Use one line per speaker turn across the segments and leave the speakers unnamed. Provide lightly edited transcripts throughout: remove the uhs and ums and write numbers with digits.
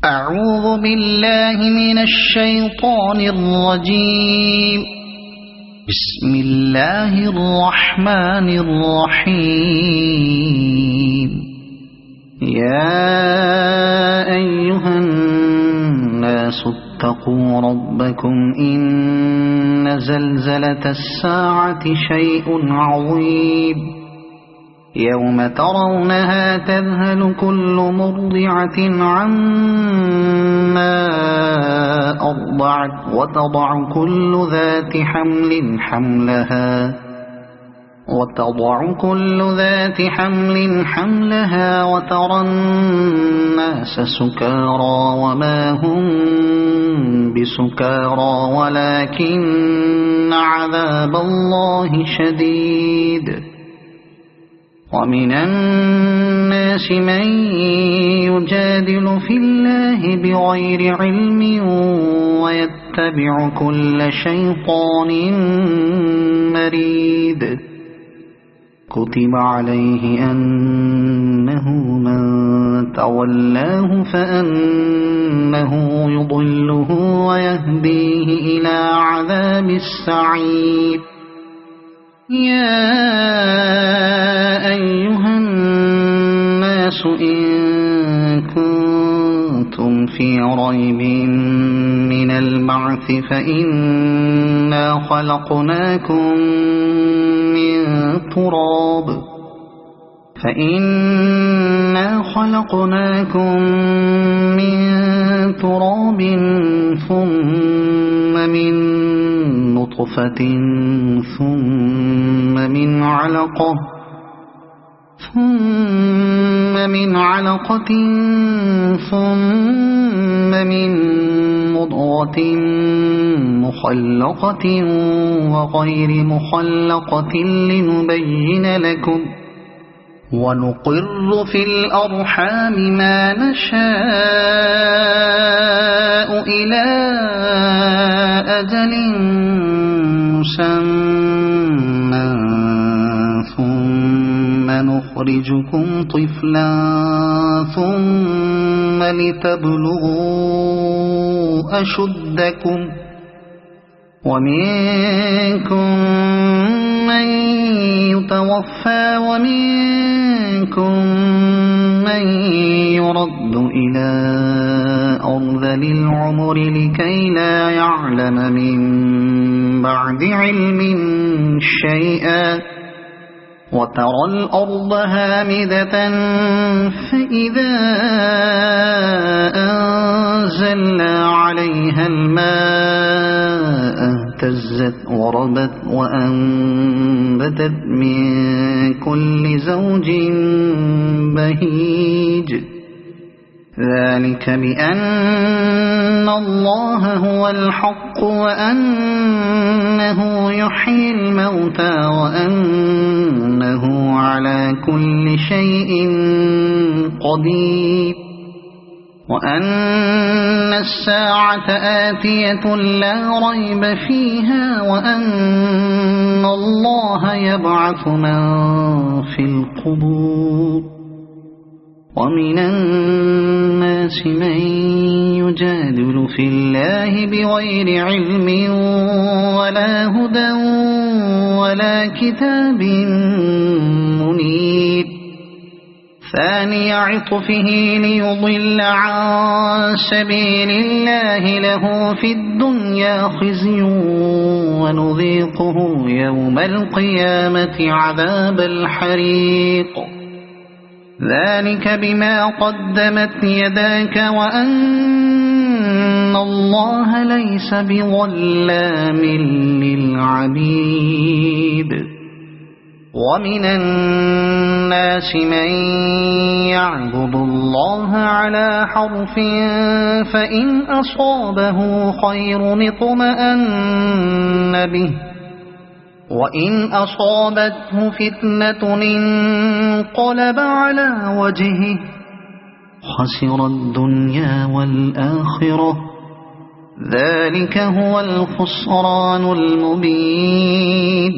أعوذ بالله من الشيطان الرجيم. بسم الله الرحمن الرحيم. يا أيها الناس اتقوا ربكم إن زلزلة الساعة شيء عظيم. يوم ترونها تذهل كل مرضعة عما أرضعت وتضع كل ذات حمل حملها وترى الناس سكارى وما هم بسكارى ولكن عذاب الله شديد. ومن الناس من يجادل في الله بغير علم ويتبع كل شيطان مريد. كتب عليه أنه من تولاه فأنه يضله ويهديه إلى عذاب السعير. يا أيها الناس إن كنتم في ريب من البعث فإنا خلقناكم من تراب ثم من نطفة ثم من علقة ثم من مضغة مخلقة وغير مخلقة لنبين لكم. ونقر في الأرحام ما نشاء إلى أجل مسمى ثم نخرجكم طفلا ثم لتبلغوا أشدكم. ومنكم من يتوفى ومنكم من يرد إلى أرذل العمر لكي لا يعلم من بعد علم شيئا. وترى الأرض هامدة فإذا أنزلنا عليها الماء اهتزت وربت وأنبتت من كل زوج بهيج. ذلك بأن الله هو الحق وأنه يحيي الموتى وأنه على كل شيء قدير. وأن الساعة آتية لا ريب فيها وأن الله يبعث من في القبور. ومن الناس من يجادل في الله بغير علم ولا هدى ولا كتاب منير. ثاني عطفه ليضل عن سبيل الله له في الدنيا خزي ونذيقه يوم القيامة عذاب الحريق. ذلك بما قدمت يداك وأن الله ليس بظلام للعبيد. ومن الناس من يعبد الله على حرف فإن أصابه خير اطمأن به وإن أصابته فتنة انقلب على وجهه خسر الدنيا والآخرة. ذلك هو الخسران المبين.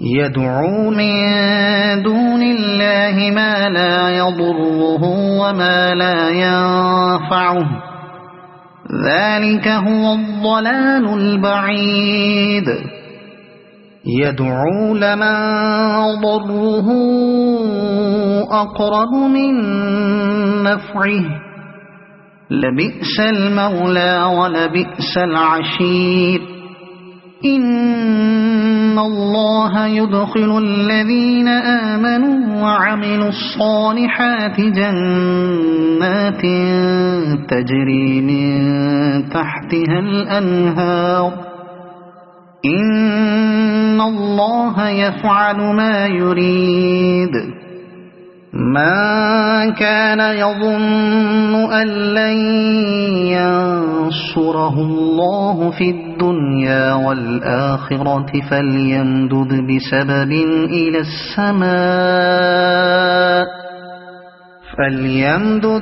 يدعو من دون الله ما لا يضره وما لا ينفعه ذلك هو الضلال البعيد يدعو لمن ضره أقرب من نفعه لبئس المولى ولبئس العشير إن الله يدخل الذين آمنوا وعملوا الصالحات جنات تجري من تحتها الأنهار إن الله يفعل ما يريد من كان يظن أن لن ينصره الله في الدنيا والآخرة فليمدد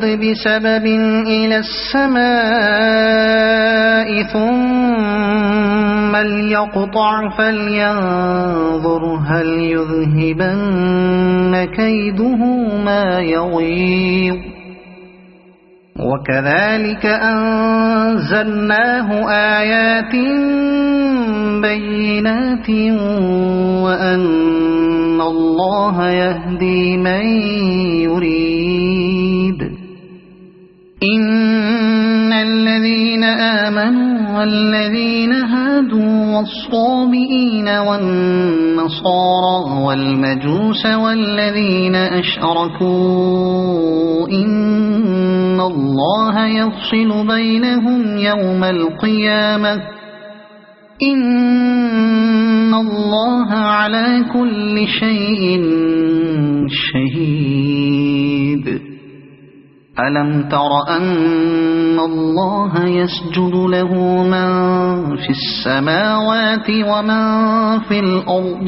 بسبب إلى السماء ثم ليقطع فلينظر هل يذهبن كيده ما يغيظ وكذلك أنزلناه آيات بينات وأن الله يهدي من يريد إن الذين آمنوا والذين هادوا والصابئين والنصارى والمجوس والذين أشركوا إن الله يفصل بينهم يوم القيامة إن الله على كل شيء شهيد ألم تر أن الله يسجد له من في السماوات ومن في الأرض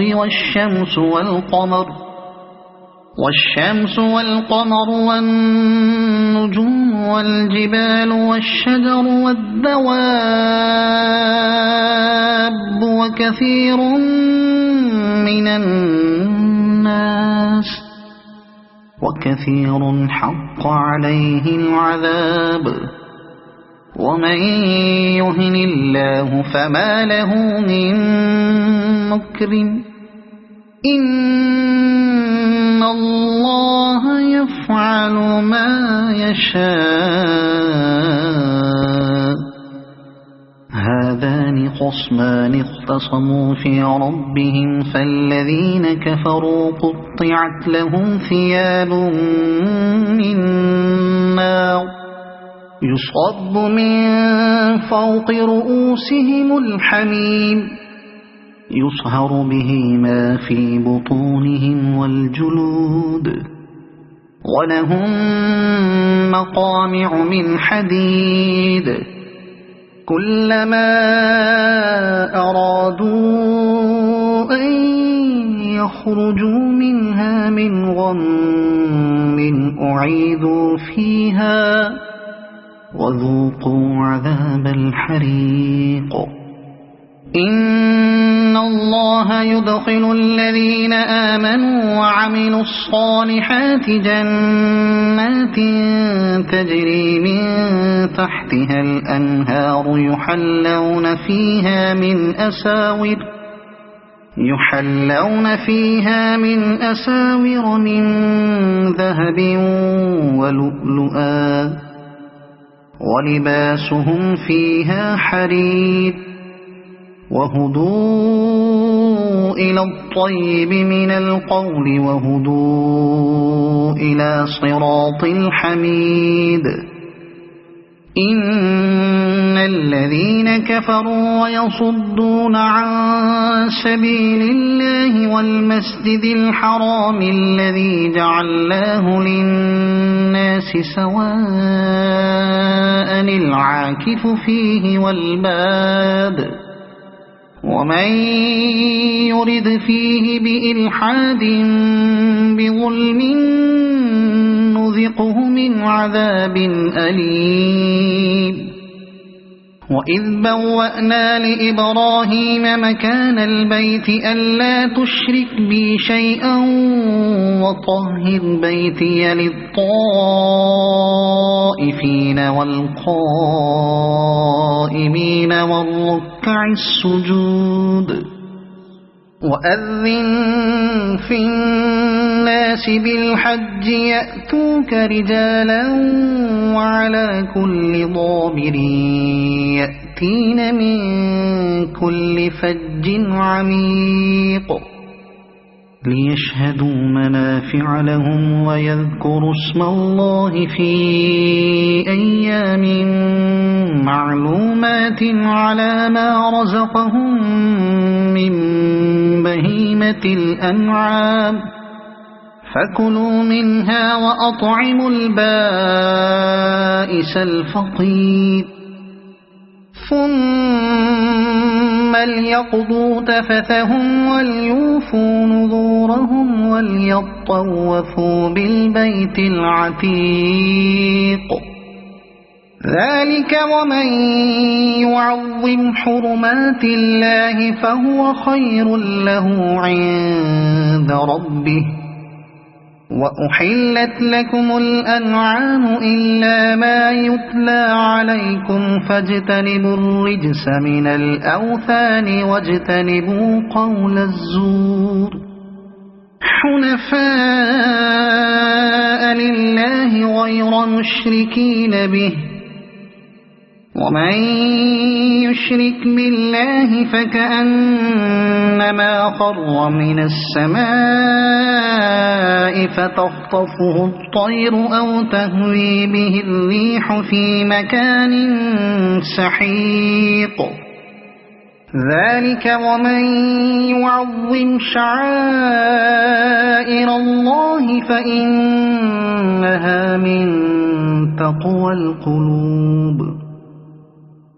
والشمس والقمر والنجوم والجبال والشجر والدواب وكثير من الناس وكثير حق عليه العذاب ومن يهن الله فما له من مكرم إن الله يفعل ما يشاء هذان خصمان اختصموا في ربهم فالذين كفروا قطعت لهم ثياب من نار يصب من فوق رؤوسهم الحميم يصهر به ما في بطونهم والجلود ولهم مقامع من حديد كلما أرادوا أن يخرجوا منها من غم أعيدوا فيها وذوقوا عذاب الحريق إن الله يدخل الذين آمنوا وعملوا الصالحات جنات تجري من تحتها الأنهار يحلون فيها من أساور من ذهب ولؤلؤا ولباسهم فيها حرير وهدوا إلى الطيب من القول وهدوا إلى صراط الحميد إن الذين كفروا ويصدون عن سبيل الله والمسجد الحرام الذي جعلناه للناس سواء العاكف فيه والباد ومن يرد فيه بإلحاد بظلم نذقه من عذاب أليم وإذ بوأنا لإبراهيم مكان البيت ألا تشرك بي شيئا وطهر بيتي للطائفين والقائمين والركع السجود وأذن في الناس بالحج يأتوك رجالا وعلى كل ضامر يأتين من كل فج عميق ليشهدوا منافع لهم ويذكروا اسم الله في أيام معلومات على ما رزقهم من بهيمة الأنعام فكلوا منها وأطعموا البائس الفقير ثم ليقضوا تفثهم وليوفوا نذورهم وليطوفوا بالبيت العتيق ذلك ومن يعظم حرمات الله فهو خير له عند ربه وأحلت لكم الأنعام إلا ما يتلى عليكم فاجتنبوا الرجس من الأوثان واجتنبوا قول الزور حنفاء لله غير مشركين به ومن يشرك بالله فكأنما خر من السماء فتخطفه الطير أو تهوي به الريح في مكان سحيق ذلك ومن يعظم شعائر الله فإنها من تقوى القلوب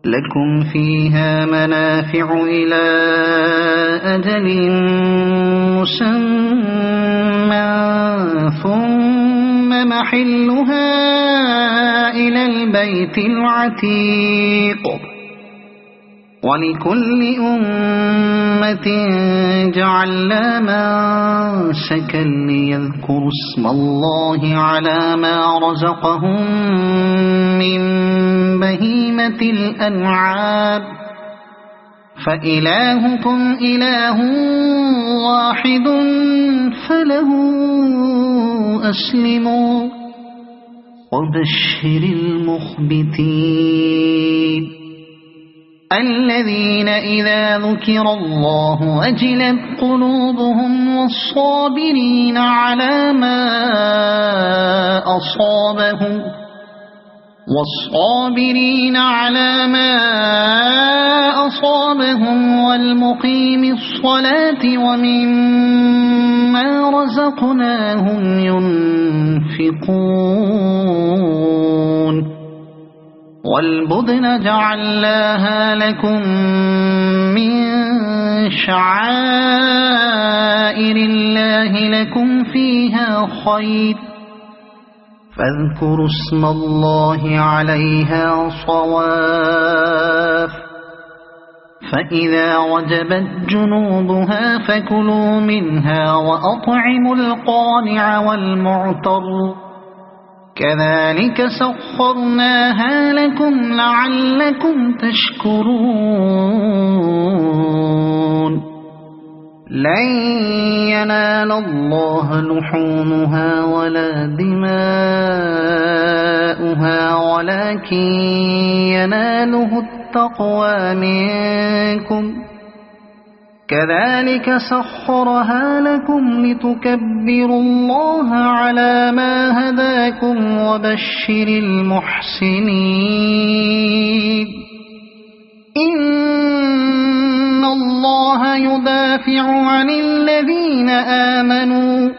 لكم فيها منافع إلى أجل مسمى ثم محلها إلى البيت العتيق ولكل أمة جعلنا منسكا ليذكروا اسم الله على ما رزقهم من بهيمة الأنعام فإلهكم إله واحد فله أسلموا وبشر المخبتين الذين إذا ذكر الله وجلت قلوبهم والصابرين على ما أصابهم والمقيم الصلاة ومما رزقناهم ينفقون والبدن جعلناها لكم من شعائر الله لكم فيها خير فاذكروا اسم الله عليها صواف فإذا وجبت جنوبها فكلوا منها وأطعموا القانع والمعتر كذلك سخرناها لكم لعلكم تشكرون لن ينال الله لحومها ولا دماؤها ولكن يناله التقوى منكم كذلك سخرها لكم لتكبروا الله على ما هداكم وبشر المحسنين إن الله يدافع عن الذين آمنوا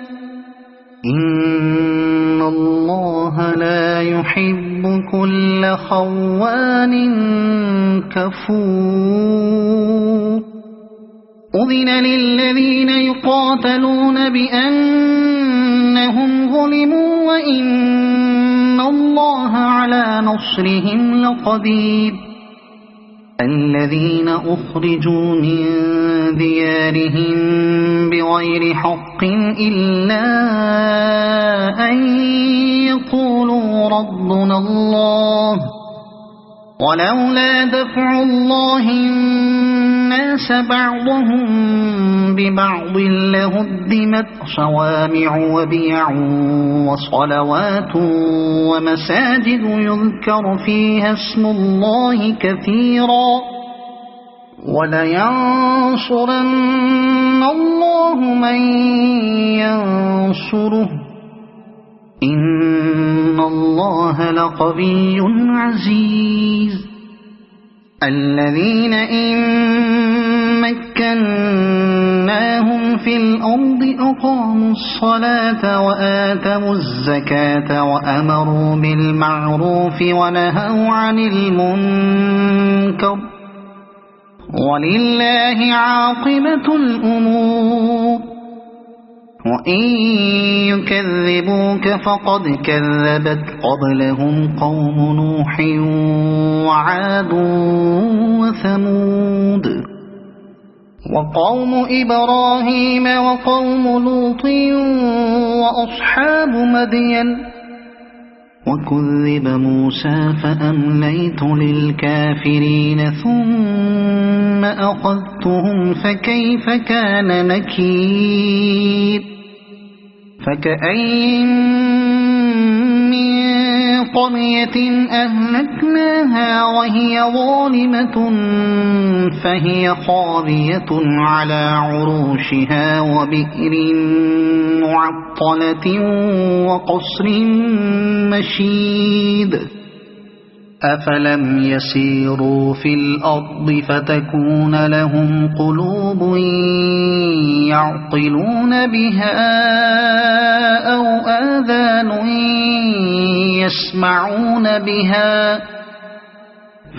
إن الله لا يحب كل خوان كفور أذن للذين يقاتلون بأنهم ظلموا وإن الله على نصرهم لقدير الذين أخرجوا من ديارهم بغير حق إلا أن يقولوا ربنا الله ولولا دفع الله الناس بعضهم ببعض لهدمت صوامع وبيع وصلوات ومساجد يذكر فيها اسم الله كثيرا ولينصرن الله من ينصره إن الله لقوي عزيز الذين إن مكناهم في الأرض أقاموا الصلاة وآتوا الزكاة وأمروا بالمعروف ونهوا عن المنكر ولله عاقبة الأمور وإن يكذبوك فقد كذبت قبلهم قوم نوح وعاد وثمود وقوم إبراهيم وقوم لوط وأصحاب مدين وكذب موسى فأمليت للكافرين ثم أخذتهم فكيف كان نكير فكأي من قرية أهلكناها وهي ظالمة فهي خاوية على عروشها وبئر معطلة وقصر مشيد أفلم يسيروا في الأرض فتكون لهم قلوب يعقلون بها أو آذان يسمعون بها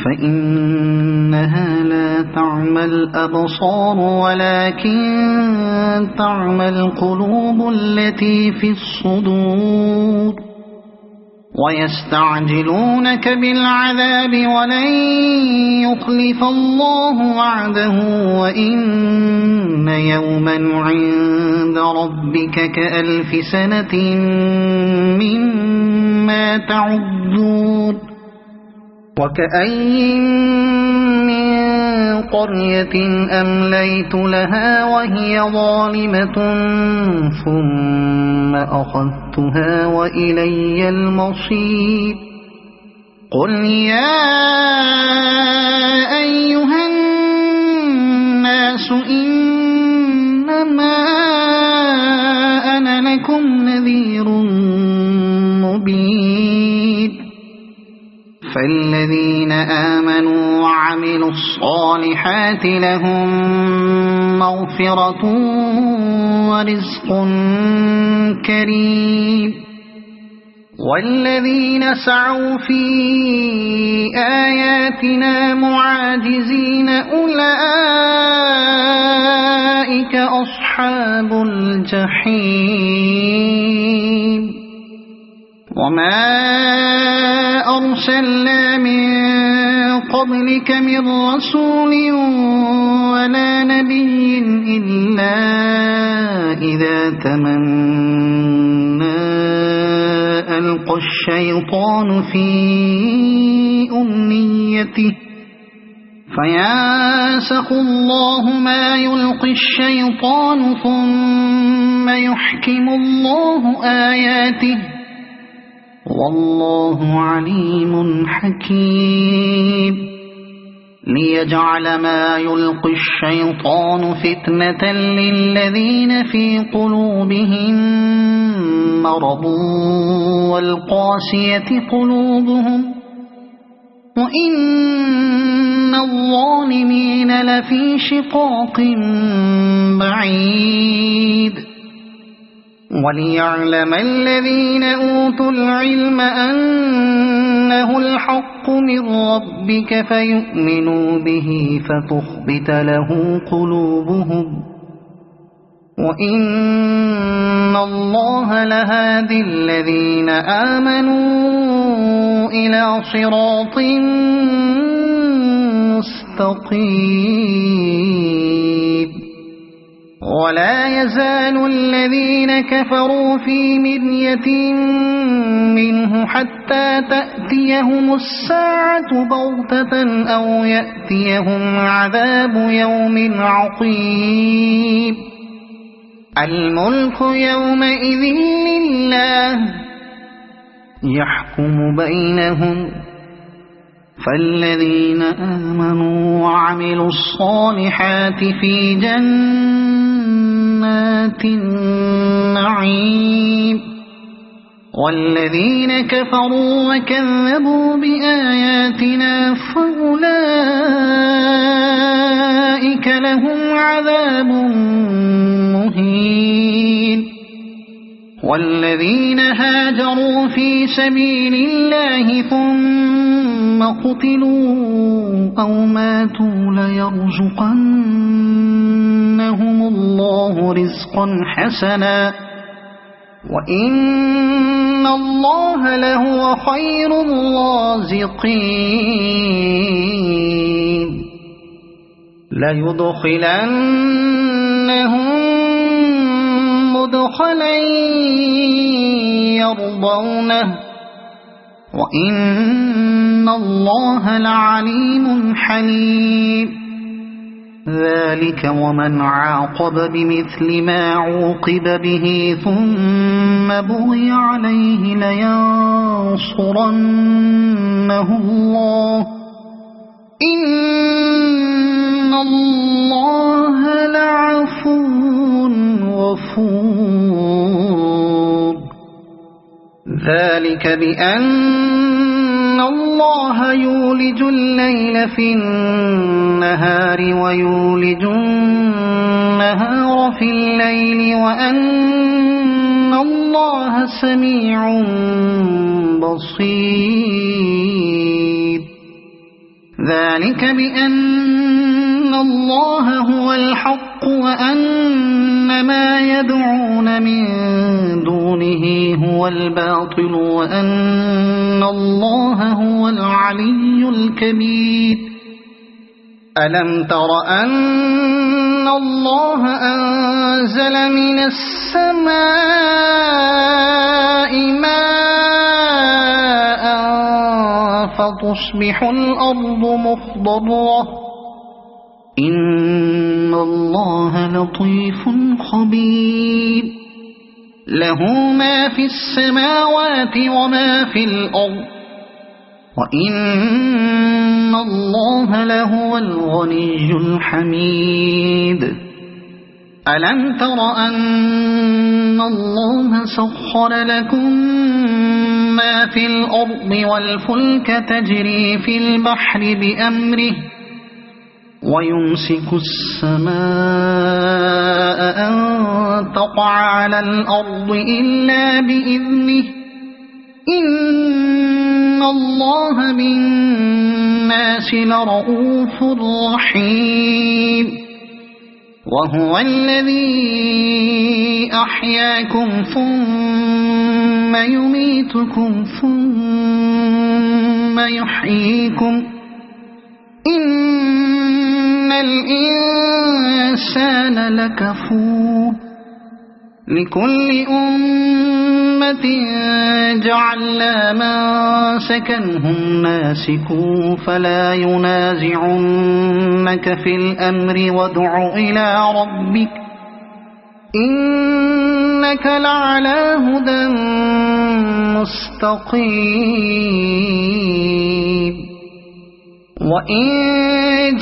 فإنها لا تعمى الأبصار ولكن تعمى القلوب التي في الصدور ويستعجلونك بالعذاب ولن يخلف الله وعده وإن يوما عند ربك كألف سنة مما تعدون وكأي من قرية أمليت لها وهي ظالمة ثم أخذتها وإلي المصير قل يا أيها الناس إنما أنا لكم نذير مبين فالذين آمنوا وعملوا الصالحات لهم مغفرة ورزق كريم والذين سعوا في آياتنا معاجزين أولئك أصحاب الجحيم وما أرسلنا من قبلك من رسول ولا نبي إلا إذا تمنى ألقى الشيطان في أمنيته فينسخ الله ما يلقي الشيطان ثم يحكم الله آياته والله عليم حكيم ليجعل ما يلقي الشيطان فتنة للذين في قلوبهم مرض والقاسية قلوبهم وإن الظالمين لفي شقاق بعيد وليعلم الذين أوتوا العلم أنه الحق من ربك فيؤمنوا به فتخبت له قلوبهم وإن الله لهادي الذين آمنوا إلى صراط مستقيم مستقيم ولا يزال الذين كفروا في مرية منه حتى تأتيهم الساعة بغتة أو يأتيهم عذاب يوم عقيم الملك يومئذ لله يحكم بينهم فالذين آمنوا وعملوا الصالحات في جنات النعيم والذين كفروا وكذبوا بآياتنا فأولئك لهم عذاب مهين والذين هاجروا في سبيل الله ثم قتلوا أو ماتوا ليرزقنهم الله رزقا حسنا وإن الله لهو خير الرازقين ليدخلنهم مدخلا يرضونه وإن الله لعليم حليم ذلك ومن عاقب بمثل ما عوقب به ثم بغي عليه لينصرنه الله إن الله لعفو غفور ذلك بأن الله يولج الليل في النهار ويولج النهار في الليل وأن الله سميع بصير ذلك بأن الله هو الحق وأن ما يدعون من دونه هو الباطل وأن الله هو العلي الكبير ألم تر أن الله أنزل من السماء ماء فتصبح الأرض مخضرة إن الله لطيف خبير له ما في السماوات وما في الأرض وإن الله لهو الغني الحميد ألم تر أن الله سخر لكم ما في الأرض والفلك تجري في البحر بأمره ويمسك السماء أن تقع على الأرض إلا بإذنه إن الله بالناس لرؤوف رحيم وهو الذي أحياكم ثم يميتكم ثم يحييكم إن الإنسان لكفور لكل أمة جعلنا منسكا هم ناسكوه فلا ينازعنك في الأمر وادع إلى ربك إنك لعلى هدى مستقيم وإن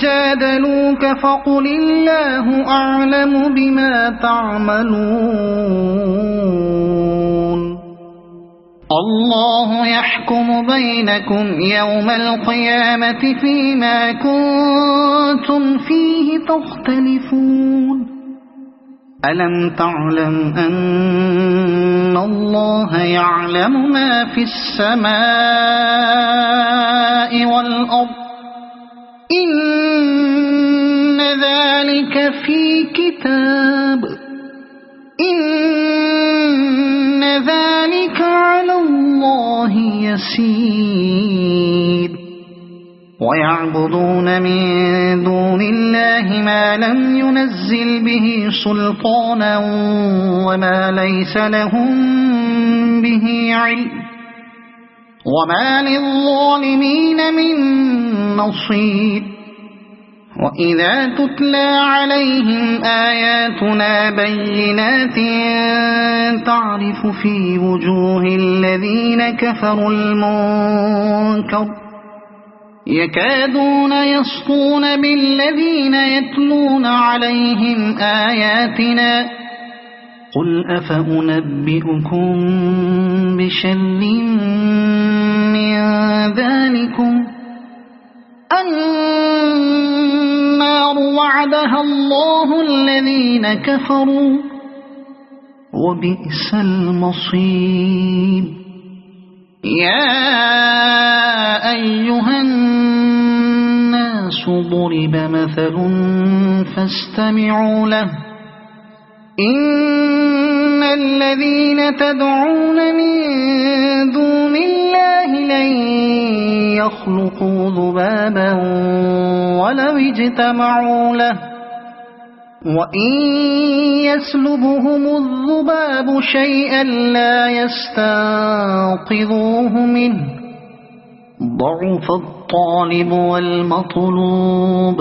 جادلوك فقل الله أعلم بما تعملون الله يحكم بينكم يوم القيامة فيما كنتم فيه تختلفون ألم تعلم أن الله يعلم ما في السماء والأرض إن ذلك في كتاب إن ذلك على الله يسير ويعبدون من دون الله ما لم ينزل به سلطانا وما ليس لهم به علم وما للظالمين من نصير وإذا تتلى عليهم آياتنا بينات تعرف في وجوه الذين كفروا المنكر يكادون يسطون بالذين يتلون عليهم آياتنا قل أفأنبئكم بشر من ذلكم النار وعدها الله الذين كفروا وبئس المصير يا أيها الناس ضرب مثل فاستمعوا له إن الذين تدعون من دون الله لن يخلقوا ذبابا ولو اجتمعوا له وإن يسلبهم الذباب شيئا لا يستنقذوه منه ضعف الطالب والمطلوب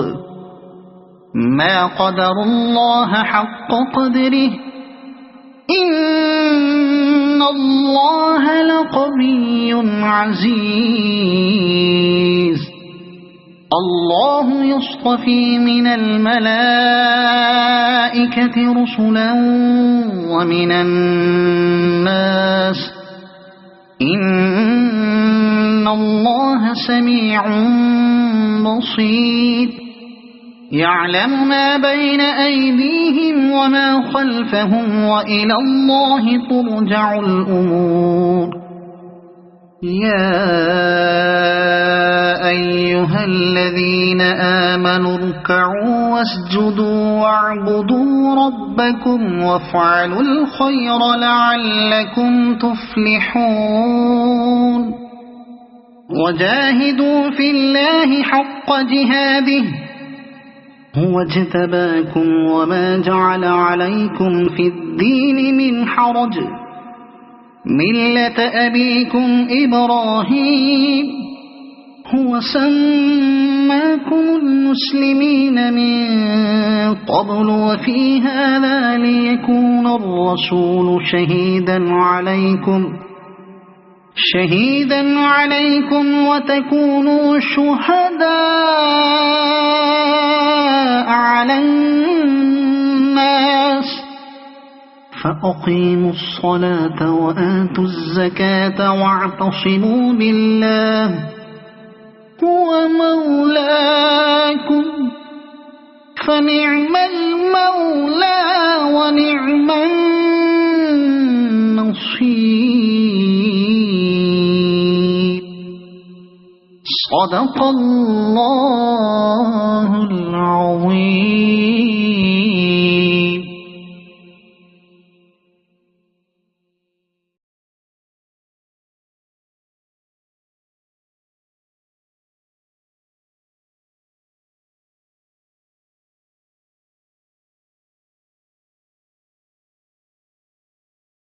ما قدر الله حق قدره إن الله لقوي عزيز الله يصطفي من الملائكة رسلا ومن الناس إن الله سميع بصير يعلم ما بين أيديهم وما خلفهم وإلى الله ترجع الأمور يا أيها الذين آمنوا اركعوا واسجدوا واعبدوا ربكم وافعلوا الخير لعلكم تفلحون وجاهدوا في الله حق جهاده هو اجتباكم وما جعل عليكم في الدين من حرج ملة أبيكم إبراهيم هو سماكم المسلمين من قبل وفي هذا ليكون الرسول شهيدا عليكم وتكونوا شهداء على الناس فأقيموا الصلاة وآتوا الزكاة واعتصموا بالله هو مولاكم فنعم المولى ونعم النصير صدق الله العظيم.